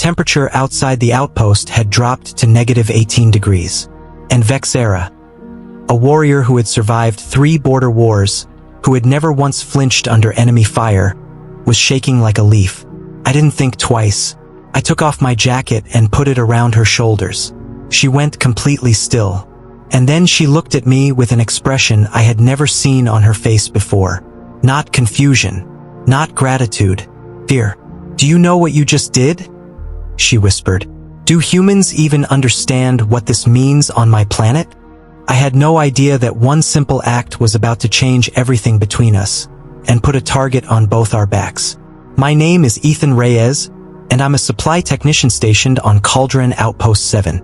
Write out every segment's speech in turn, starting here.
temperature outside the outpost had dropped to -18 degrees. And Vex'ara, a warrior who had survived 3 border wars, who had never once flinched under enemy fire, was shaking like a leaf. I didn't think twice. I took off my jacket and put it around her shoulders. She went completely still. And then she looked at me with an expression I had never seen on her face before. Not confusion. Not gratitude. Fear. "Do you know what you just did?" she whispered. "Do humans even understand what this means on my planet?" I had no idea that one simple act was about to change everything between us, and put a target on both our backs. My name is Ethan Reyes, and I'm a supply technician stationed on Kaldrenne Outpost 7,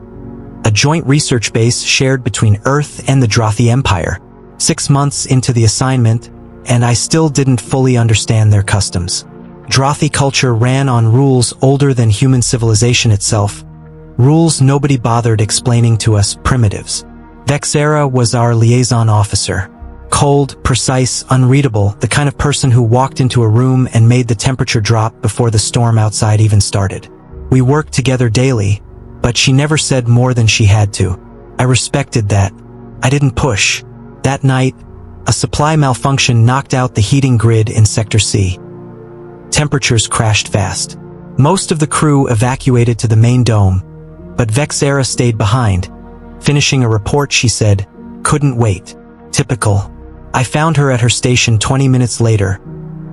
a joint research base shared between Earth and the Draathi Empire. 6 months into the assignment, and I still didn't fully understand their customs. Draathi culture ran on rules older than human civilization itself, rules nobody bothered explaining to us primitives. Vex'ara was our liaison officer. Cold, precise, unreadable, the kind of person who walked into a room and made the temperature drop before the storm outside even started. We worked together daily, but she never said more than she had to. I respected that. I didn't push. That night, a supply malfunction knocked out the heating grid in Sector C. Temperatures crashed fast. Most of the crew evacuated to the main dome, but Vex'ara stayed behind. Finishing a report, she said, "Couldn't wait." Typical. I found her at her station 20 minutes later,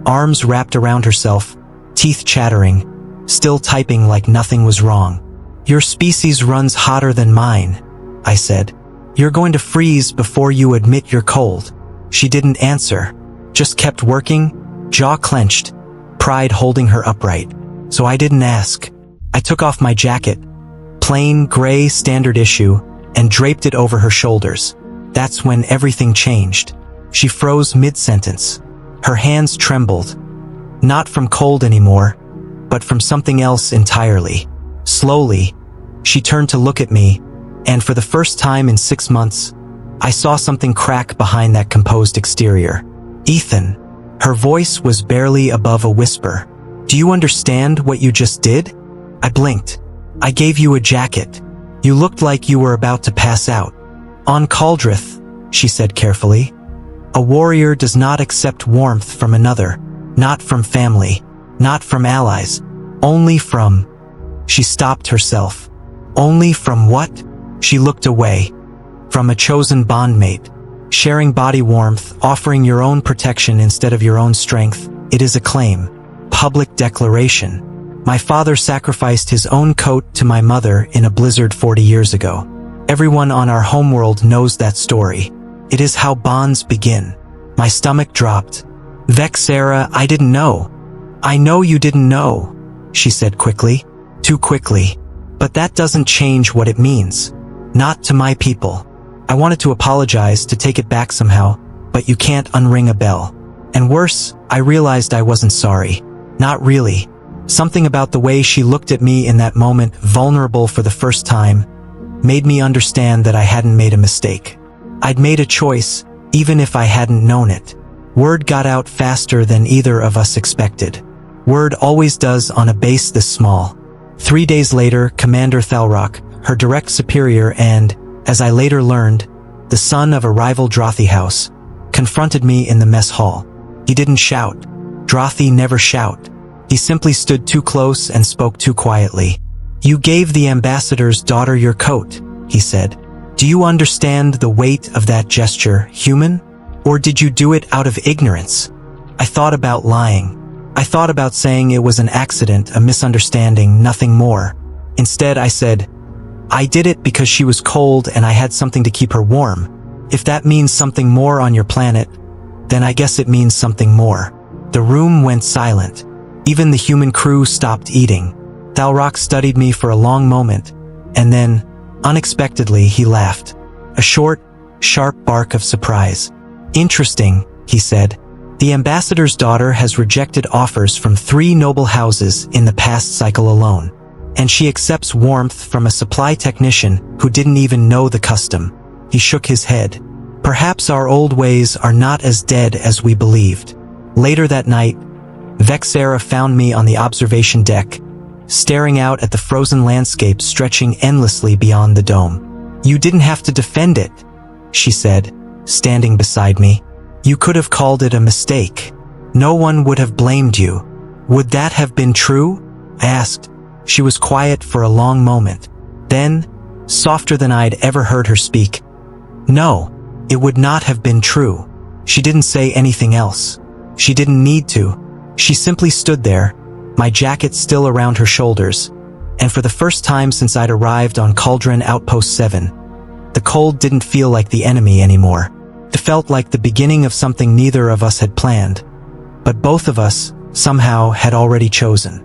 arms wrapped around herself, teeth chattering, still typing like nothing was wrong. "Your species runs hotter than mine," I said. "You're going to freeze before you admit you're cold." She didn't answer, just kept working, jaw clenched, pride holding her upright. So I didn't ask. I took off my jacket, plain gray standard issue, and draped it over her shoulders. That's when everything changed. She froze mid-sentence. Her hands trembled. Not from cold anymore, but from something else entirely. Slowly, she turned to look at me, and for the first time in 6 months, I saw something crack behind that composed exterior. "Ethan." Her voice was barely above a whisper. "Do you understand what you just did?" I blinked. "I gave you a jacket. You looked like you were about to pass out." "On Kaldrenne," she said carefully, "a warrior does not accept warmth from another, not from family, not from allies, only from—" She stopped herself. "Only from what?" She looked away. "From a chosen bondmate. Sharing body warmth, offering your own protection instead of your own strength, it is a claim. Public declaration. My father sacrificed his own coat to my mother in a blizzard 40 years ago. Everyone on our homeworld knows that story. It is how bonds begin." My stomach dropped. "Vex'ara, I didn't know." "I know you didn't know," she said quickly. Too quickly. "But that doesn't change what it means. Not to my people." I wanted to apologize, to take it back somehow, but you can't unring a bell. And worse, I realized I wasn't sorry. Not really. Something about the way she looked at me in that moment, vulnerable for the first time, made me understand that I hadn't made a mistake. I'd made a choice, even if I hadn't known it. Word got out faster than either of us expected. Word always does on a base this small. 3 days later, Commander Thal'rok, her direct superior and, as I later learned, the son of a rival Draathi house, confronted me in the mess hall. He didn't shout. Draathi never shout. He simply stood too close and spoke too quietly. "You gave the ambassador's daughter your coat," he said. "Do you understand the weight of that gesture, human? Or did you do it out of ignorance?" I thought about lying. I thought about saying it was an accident, a misunderstanding, nothing more. Instead, I said, "I did it because she was cold and I had something to keep her warm. If that means something more on your planet, then I guess it means something more." The room went silent. Even the human crew stopped eating. Thal'rok studied me for a long moment, and then, unexpectedly, he laughed. A short, sharp bark of surprise. "Interesting," he said. "The ambassador's daughter has rejected offers from 3 noble houses in the past cycle alone. And she accepts warmth from a supply technician who didn't even know the custom." He shook his head. "Perhaps our old ways are not as dead as we believed." Later that night, Vex'ara found me on the observation deck, staring out at the frozen landscape stretching endlessly beyond the dome. "You didn't have to defend it," she said, standing beside me. "You could have called it a mistake. No one would have blamed you. Would that have been true?" I asked. She was quiet for a long moment. Then, softer than I'd ever heard her speak, "No, it would not have been true." She didn't say anything else. She didn't need to. She simply stood there, my jacket still around her shoulders, and for the first time since I'd arrived on Kaldrenne Outpost 7, the cold didn't feel like the enemy anymore. It felt like the beginning of something neither of us had planned, but both of us, somehow, had already chosen.